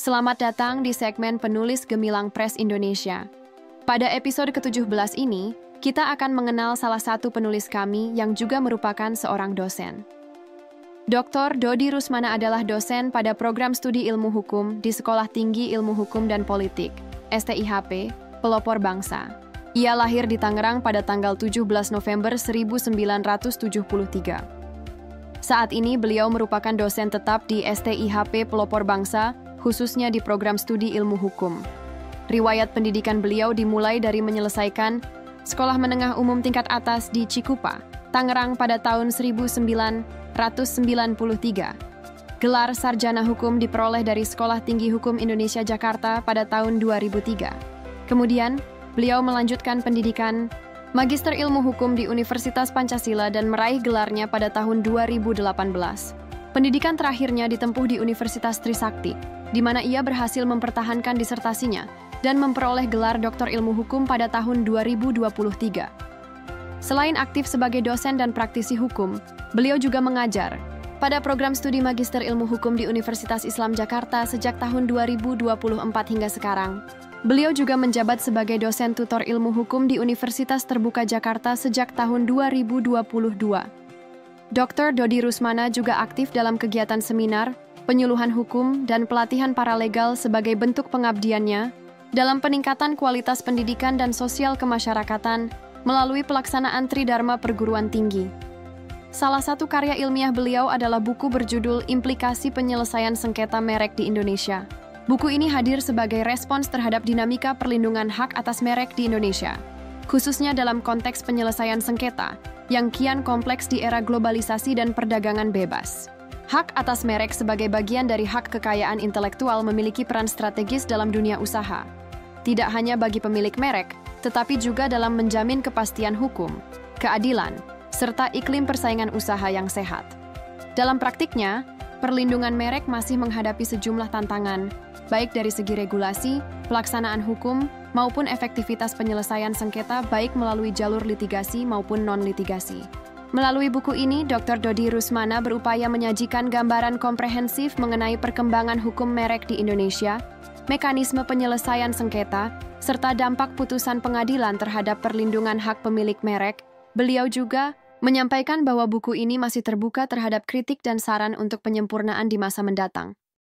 Selamat datang di segmen Penulis Gemilang Press Indonesia. Pada episode ke-17 ini, kita akan mengenal salah satu penulis kami yang juga merupakan seorang dosen. Dr. Dodi Rusmana adalah dosen pada program studi ilmu hukum di Sekolah Tinggi Ilmu Hukum dan Politik, STIHP, Pelopor Bangsa. Ia lahir di Tangerang pada tanggal 17 November 1973. Saat ini beliau merupakan dosen tetap di STIHP Pelopor Bangsa, khususnya di program studi ilmu hukum. Riwayat pendidikan beliau dimulai dari menyelesaikan sekolah menengah umum tingkat atas di Cikupa, Tangerang pada tahun 1993. Gelar sarjana hukum diperoleh dari Sekolah Tinggi Hukum Indonesia Jakarta pada tahun 2003. Kemudian, beliau melanjutkan pendidikan Magister Ilmu Hukum di Universitas Pancasila dan meraih gelarnya pada tahun 2018. Pendidikan terakhirnya ditempuh di Universitas Trisakti, di mana ia berhasil mempertahankan disertasinya dan memperoleh gelar Doktor Ilmu Hukum pada tahun 2023. Selain aktif sebagai dosen dan praktisi hukum, beliau juga mengajar pada program studi Magister Ilmu Hukum di Universitas Islam Jakarta sejak tahun 2024 hingga sekarang. Beliau juga menjabat sebagai dosen tutor ilmu hukum di Universitas Terbuka Jakarta sejak tahun 2022. Dr. Dodi Rusmana juga aktif dalam kegiatan seminar, penyuluhan hukum, dan pelatihan paralegal sebagai bentuk pengabdiannya dalam peningkatan kualitas pendidikan dan sosial kemasyarakatan melalui pelaksanaan Tridharma Perguruan Tinggi. Salah satu karya ilmiah beliau adalah buku berjudul Implikasi Penyelesaian Sengketa Merek di Indonesia. Buku ini hadir sebagai respons terhadap dinamika perlindungan hak atas merek di Indonesia, khususnya dalam konteks penyelesaian sengketa yang kian kompleks di era globalisasi dan perdagangan bebas. Hak atas merek sebagai bagian dari hak kekayaan intelektual memiliki peran strategis dalam dunia usaha. Tidak hanya bagi pemilik merek, tetapi juga dalam menjamin kepastian hukum, keadilan, serta iklim persaingan usaha yang sehat. Dalam praktiknya, perlindungan merek masih menghadapi sejumlah tantangan, baik dari segi regulasi, pelaksanaan hukum, maupun efektivitas penyelesaian sengketa baik melalui jalur litigasi maupun non-litigasi. Melalui buku ini, Dr. Dodi Rusmana berupaya menyajikan gambaran komprehensif mengenai perkembangan hukum merek di Indonesia, mekanisme penyelesaian sengketa, serta dampak putusan pengadilan terhadap perlindungan hak pemilik merek. Beliau juga menyampaikan bahwa buku ini masih terbuka terhadap kritik dan saran untuk penyempurnaan di masa mendatang.